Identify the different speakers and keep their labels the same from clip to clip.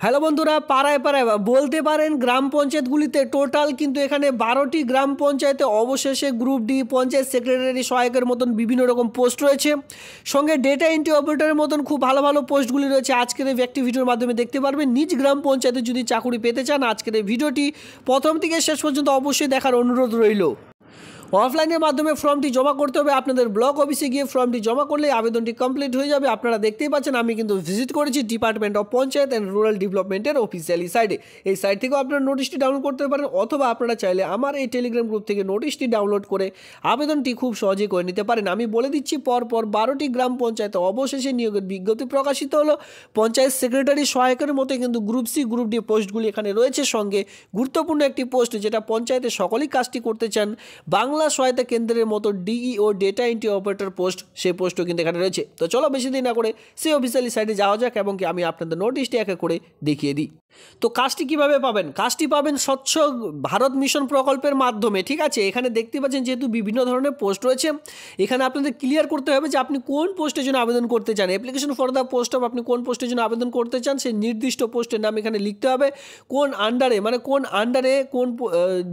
Speaker 1: Hello বন্ধুরা, পাড়ায় পাড়ায় বলতে পারেন গ্রাম পঞ্চায়েতগুলিতে টোটাল কিন্তু এখানে 12টি গ্রাম পঞ্চায়েতে অবশেষে গ্রুপ ডি পঞ্চায়েত সেক্রেটারি সহায়কের মতন বিভিন্ন রকম পোস্ট রয়েছে, সঙ্গে ডেটা এন্ট্রি অপারেটরের মতন খুব ভালো ভালো পোস্টগুলি রয়েছে। আজকের এই একটি ভিডিওর মাধ্যমে দেখতে পারবেন। নিজ গ্রাম পঞ্চায়েতে যদি চাকুরি পেতে চান, আজকের এই ভিডিওটি প্রথম থেকে শেষ পর্যন্ত অবশ্যই দেখার অনুরোধ রইল। অফলাইনের মাধ্যমে ফর্মটি জমা করতে হবে। আপনাদের ব্লক অফিসে গিয়ে ফর্মটি জমা করলে আবেদনটি কমপ্লিট হয়ে যাবে। আপনারা দেখতেই পাচ্ছেন আমি কিন্তু ভিজিট করেছি department of panchayat and rural ডেভেলপমেন্টের অফিসিয়ালি সাইটে। এই সাইট থেকেও আপনারা নোটিশটি ডাউনলোড করতে পারেন, অথবা আপনারা চাইলে আমার এই টেলিগ্রাম গ্রুপ থেকে নোটিশটি ডাউনলোড করে আবেদনটি খুব সহজেই করে নিতে পারেন। আমি বলে দিচ্ছি, পরপর 12টি গ্রাম পঞ্চায়েতে অবশেষে নিয়োগের বিজ্ঞপ্তি প্রকাশিত হলো। পঞ্চায়েত সেক্রেটারি সহায়কের মতো কিন্তু গ্রুপ সি গ্রুপ ডি পোস্টগুলি এখানে রয়েছে। সঙ্গে গুরুত্বপূর্ণ একটি পোস্ট, যেটা পঞ্চায়েতে সকলেই কাজটি করতে চান, বাংলা সহায়তা কেন্দ্রের মতো DEO data entry operator post, সেই পোস্টও কিন্তু এখানে রয়েছে। তো চলো বেশি দিন না করে সেই অফিসিয়ালি সাইটে যাওয়া যাক এবং কি আমি আপনাদের নোটিশটি এক এক করে দেখিয়ে দিই। তো কাজটি কিভাবে পাবেন? কাজটি পাবেন স্বচ্ছ ভারত মিশন প্রকল্পের মাধ্যমে। ঠিক আছে, এখানে দেখতে পাচ্ছেন যেহেতু বিভিন্ন ধরনের পোস্ট রয়েছে, এখানে আপনাদের ক্লিয়ার করতে হবে যে আপনি কোন পোস্টের জন্য আবেদন করতে চান। Application for the post of, আপনি কোন পোস্টের জন্য আবেদন করতে চান সেই নির্দিষ্ট পোস্টের নাম এখানে লিখতে হবে। কোন আন্ডারে, মানে কোন আন্ডারে, কোন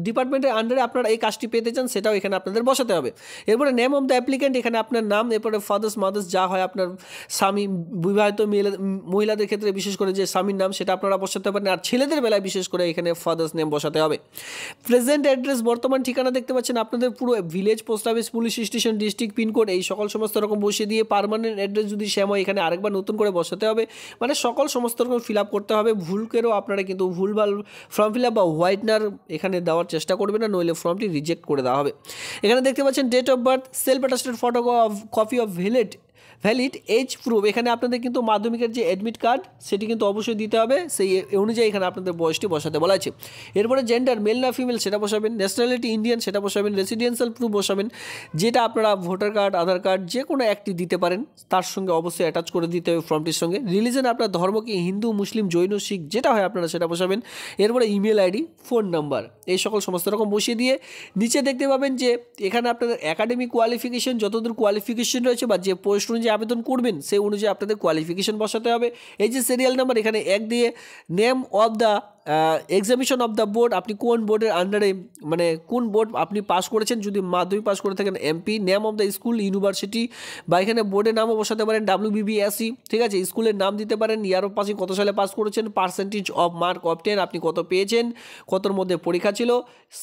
Speaker 1: ডিপার্টমেন্টের আন্ডারে আপনারা এই কাজটি পেতে চান সেটাও এখানে আপনাদের বসাতে হবে। এরপরে নেম অফ দ্য অ্যাপ্লিকেন্ট, এখানে আপনার নাম, এরপরে ফাদার্স মাদার্স যা হয় আপনার স্বামী, বিবাহিত মহিলাদের ক্ষেত্রে বিশেষ করে যে স্বামীর নাম সেটা আপনারা বসাতে পারেন, আর ছেলেদের বেলায় বিশেষ করে এখানে ফাদার্স নেম বসাতে হবে। প্রেজেন্ট অ্যাড্রেস, বর্তমান ঠিকানা দেখতে পাচ্ছেন আপনাদের পুরো village, post office, police station, district pin code, এই সকল সমস্ত রকম বসিয়ে দিয়ে পার্মানেন্ট অ্যাড্রেস যদি সেম হয় এখানে আরেকবার নতুন করে বসাতে হবে। মানে সকল সমস্ত রকম ফিল আপ করতে হবে। ভুলকেরও আপনারা কিন্তু ভুলভাল ফর্ম ফিল আপ বা হোয়াইটনার এখানে দেওয়ার চেষ্টা করবেন না, নইলে ফর্মটি রিজেক্ট করে দেওয়া হবে। এখানে দেখতে পাচ্ছেন date of birth, self attested photo copy of valid age proof, এখানে আপনাদের কিন্তু মাধ্যমিকের যে অ্যাডমিট কার্ড সেটি কিন্তু অবশ্যই দিতে হবে, সেই অনুযায়ী এখানে আপনাদের বয়সটি বসাতে বলা আছে। এরপরে জেন্ডার, মেল না ফিমেল সেটা বসাবেন, ন্যাশনালিটি ইন্ডিয়ান সেটা বসাবেন, রেসিডেন্সিয়াল প্রুফ বসাবেন, যেটা আপনারা ভোটার কার্ড, আধার কার্ড যে কোনো একটি দিতে পারেন, তার সঙ্গে অবশ্যই অ্যাটাচ করে দিতে হবে ফর্মটির সঙ্গে। রিলিজন, আপনার ধর্ম কি হিন্দু, মুসলিম, জৈন, শিখ যেটা হয় আপনারা সেটা বসাবেন। এরপরে ইমেল আইডি, ফোন নাম্বার, এই সকল সমস্ত রকম বসিয়ে দিয়ে নিচে দেখতে পাবেন যে এখানে আপনাদের একাডেমিক কোয়ালিফিকেশন, যতদূর কোয়ালিফিকেশন রয়েছে বা যে পোস্ট অনুযায়ী আবেদন করবেন সেই অনুযায়ী আপনাদের কোয়ালিফিকেশন বসাতে হবে। এই যে সিরিয়াল নাম্বার, এখানে 1 দিয়ে name of the examination of the board, আপনি কোন বোর্ডের আন্ডারে, মানে কোন বোর্ড আপনি পাস করেছেন, যদি মাধ্যমিক পাস করে থাকেন MP, name of the school, university, বা এখানে বোর্ডের নামও বসাতে পারেন WBBSE, ঠিক আছে, স্কুলের নাম দিতে পারেন, ইয়ার অফ পাসিং কত সালে পাস করেছেন, পার্সেন্টেজ অফ মার্ক অফ 10 আপনি কত পেয়েছেন, কতর মধ্যে পরীক্ষা ছিল,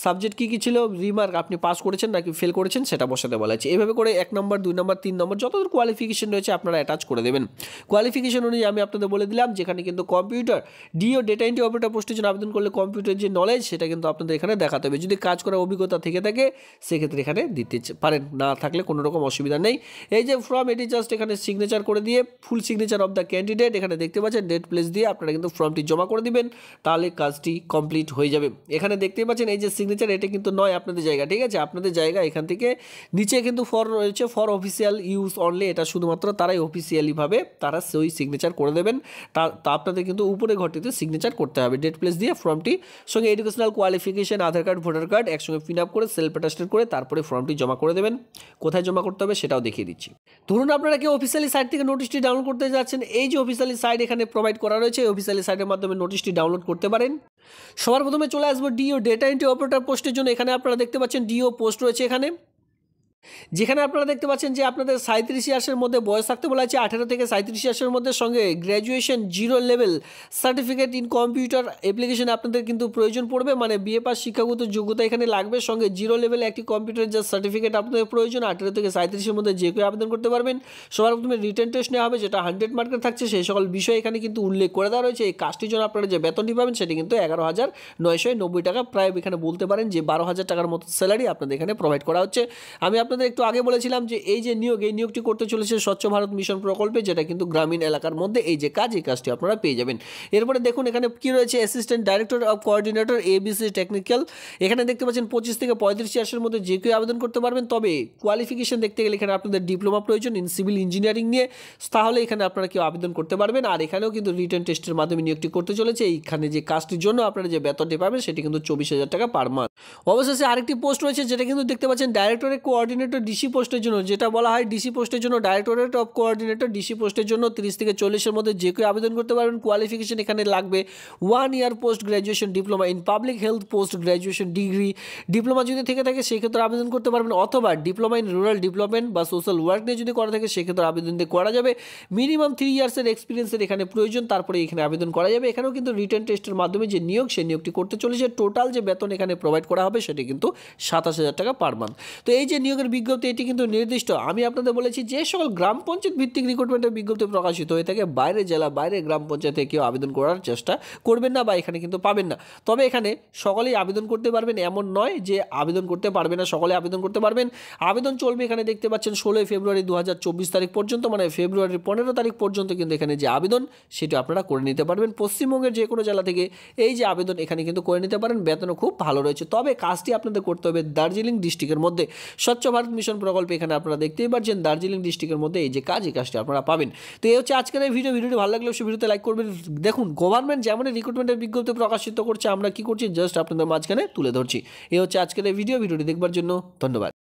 Speaker 1: সাবজেক্ট কী কী ছিল, রিমার্ক আপনি পাস করেছেন নাকি ফেল করেছেন সেটা বসাতে বলা আছে। এইভাবে করে 1 নম্বর, 2 নম্বর, 3 নম্বর যতদূর কোয়ালিফিকেশন রয়েছে আপনারা অ্যাটাচ করে দেবেন। কোয়ালিফিকেশন অনুযায়ী আমি আপনাদের বলে দিলাম, যেখানে কিন্তু কম্পিউটার ডিও ডেটা এন্ট্রি অপারেটর পোস্টের জন্য আবেদন করলে কম্পিউটার যে নলেজ সেটা কিন্তু আপনাদের এখানে দেখাতে হবে। যদি কাজ করার অভিজ্ঞতা থেকে থাকে সেক্ষেত্রে এখানে দিতে পারেন, না থাকলে কোনো রকম অসুবিধা নেই। এই যে ফর্ম, এটি জাস্ট এখানে সিগনেচার করে দিয়ে full signature of the candidate এখানে দেখতে পাচ্ছেন, ডেট প্লেস দিয়ে আপনারা কিন্তু ফর্মটি জমা করে দিবেন, তাহলে কাজটি কমপ্লিট হয়ে যাবে। এখানে দেখতেই পাচ্ছেন এই যে সিগনেচার, এটা কিন্তু নয় আপনাদের জায়গা, ঠিক আছে, আপনাদের জায়গা এখান থেকে নিচে কিন্তু ফর রয়েছে, ফর অফিসিয়াল ইউজ অনলি, এটা শুধুমাত্র তারাই অফিসিয়ালিভাবে তারা সেই সিগনেচার করে দেবেন। তা আপনাদের কিন্তু উপরে ঘরটিতে সিগনেচার করতে হবে, ডেট প্লেস দিয়ে ফর্মটি সঙ্গে এডুকেশনাল কোয়ালিফিকেশন, আধার কার্ড, ভোটার কার্ড একসঙ্গে ফিল আপ করে সেলফ অ্যাটাস্টেড করে তারপরে ফর্মটি জমা করে দেবেন। কোথায় জমা করতে হবে সেটাও দেখিয়ে দিচ্ছি। ধরুন আপনারা কেউ অফিসিয়ালি সাইট থেকে নোটিশটি ডাউনলোড করতে যাচ্ছেন, এই যে অফিসিয়ালি সাইট এখানে প্রোভাইড করা রয়েছে, অফিসিয়ালি সাইটের মাধ্যমে নোটিশটি ডাউনলোড করতে পারেন। সবার প্রথমে চলে আসবো ডিও ডেটা এন্ট্রি অপারেটর পোস্টের জন্য। এখানে আপনারা দেখতে পাচ্ছেন ডিও পোস্ট রয়েছে এখানে, যেখানে আপনারা দেখতে পাচ্ছেন যে আপনাদের 37 ইয়ার্সের মধ্যে বয়স থাকতে বলা আছে, 18 থেকে 37 ইয়ার্সের মধ্যে, সঙ্গে graduation 0 level certificate in computer application আপনাদের কিন্তু প্রয়োজন পড়বে, মানে বিএ পাস শিক্ষাগত যোগ্যতা এখানে লাগবে, সঙ্গে 0 লেভেল একটি কম্পিউটার যা সার্টিফিকেট আপনাদের প্রয়োজন। 18 থেকে 37-এর মধ্যে যে কেউ আবেদন করতে পারবেন। সবার প্রথমে রিটেন টেস্ট নেওয়া হবে, যেটা 100 মার্কের থাকছে, সেই সকল বিষয় এখানে কিন্তু উল্লেখ করে দেওয়া রয়েছে। এই কাজটির জন্য আপনারা যে বেতনটি পাবেন সেটি কিন্তু 11,990 টাকা, প্রায় এখানে বলতে পারেন যে 12,000 টাকার মতো স্যালারি আপনাদের এখানে প্রোভাইড করা হচ্ছে। আমি আপনাদের একটু আগে বলেছিলাম যে এই যে নিয়োগটি করতে চলেছে স্বচ্ছ ভারত মিশন প্রকল্পে, যেটা কিন্তু গ্রামীণ এলাকার মধ্যে এই যে কাজ, এই কাজটি আপনারা পেয়ে যাবেন। এরপরে দেখুন এখানে কি রয়েছে, assistant director of coordinator ABC technical, এখানে দেখতে পাচ্ছেন 25 থেকে 35 ইয়ার্সের মধ্যে যে কেউ আবেদন করতে পারবেন। তবে কোয়ালিফিকেশন দেখতে গেলে এখানে আপনাদের ডিপ্লোমা প্রয়োজন ইন সিভিল ইঞ্জিনিয়ারিং নিয়ে, তাহলে এখানে আপনারা কেউ আবেদন করতে পারবেন। আর এখানেও কিন্তু রিটেন টেস্টের মাধ্যমে নিয়োগটি করতে চলেছে। এইখানে যে কাজটির জন্য আপনারা যে বেতনটি পাবেন সেটি কিন্তু 24,000 টাকা পার মান্থ। অবশেষে আরেকটি পোস্ট রয়েছে, যেটা কিন্তু দেখতে পাচ্ছেন ডাইরেক্টরের কোঅর্ডিনেটর কোঅর্ডিনেটর ডিসি পোস্টের জন্য, যেটা বলা হয় ডিসি পোস্টের জন্য ডাইরেক্টরেট অফ কোঅর্ডিনেটর ডিসি পোস্টের জন্য 30 থেকে 40-এর মধ্যে যে কেউ আবেদন করতে পারবেন। কোয়ালিফিকেশন এখানে লাগবে 1 year post graduation diploma in public health, post graduation degree diploma যদি থেকে থাকে সেক্ষেত্রে আবেদন করতে পারবেন, অথবা ডিপ্লোমা ইন রুরাল ডেভেলপমেন্ট বা সোশ্যাল ওয়ার্ক নিয়ে যদি করা থাকে সেক্ষেত্রে আবেদন করা যাবে। মিনিমাম 3 ইয়ার্সের এক্সপিরিয়েন্সের এখানে প্রয়োজন, তারপরে এখানে আবেদন করা যাবে। এখানেও কিন্তু রিটেন টেস্টের মাধ্যমে যে নিয়োগ, সেই নিয়োগটি করতে চলেছে। টোটাল যে বেতন এখানে প্রোভাইড করা হবে সেটি কিন্তু 27,000 টাকা পার মান্থ। তো এই যে নিয়োগের বিজ্ঞপ্তি, এটি কিন্তু নির্দিষ্ট, আমি আপনাদের বলেছি যে সকল গ্রাম পঞ্চায়েত ভিত্তিক রিক্রুটমেন্টের বিজ্ঞপ্তি প্রকাশিত হয়ে থাকে, বাইরে জেলা বাইরে গ্রাম পঞ্চায়েতে কেউ আবেদন করার চেষ্টা করবেন না বা এখানে কিন্তু পাবেন না। তবে এখানে সকলেই আবেদন করতে পারবেন, এমন নয় যে আবেদন করতে পারবে না, সকলে আবেদন করতে পারবেন। আবেদন চলবে এখানে দেখতে পাচ্ছেন 16 ফেব্রুয়ারি 2024 তারিখ পর্যন্ত, মানে ফেব্রুয়ারির 15 তারিখ পর্যন্ত কিন্তু এখানে যে আবেদন সেটা আপনারা করে নিতে পারবেন। পশ্চিমবঙ্গের যে কোনো জেলা থেকে এই যে আবেদন এখানে কিন্তু করে নিতে পারেন, বেতনও খুব ভালো রয়েছে। তবে কাজটি আপনাদের করতে হবে দার্জিলিং ডিস্ট্রিক্টের মধ্যে। স্বচ্ছ ভারত মিশন প্রকল্পে এখানে আপনারা দেখতেই পাচ্ছেন দার্জিলিং ডিস্ট্রিক্টের মধ্যে এই যে কাজ, এই কাজটি আপনারা পাবেন। তো এই হচ্ছে আজকের এই ভিডিওটি ভালো লাগলে অবশ্যই ভিডিওতে লাইক করবেন। দেখুন গভর্নমেন্ট যেমন রিক্রুটমেন্টের বিজ্ঞপ্তি প্রকাশিত করছে, আমরা কি করছি জাস্ট আপনাদের মাঝখানে তুলে ধরছি। এই হচ্ছে আজকের এই ভিডিওটি দেখবার জন্য ধন্যবাদ।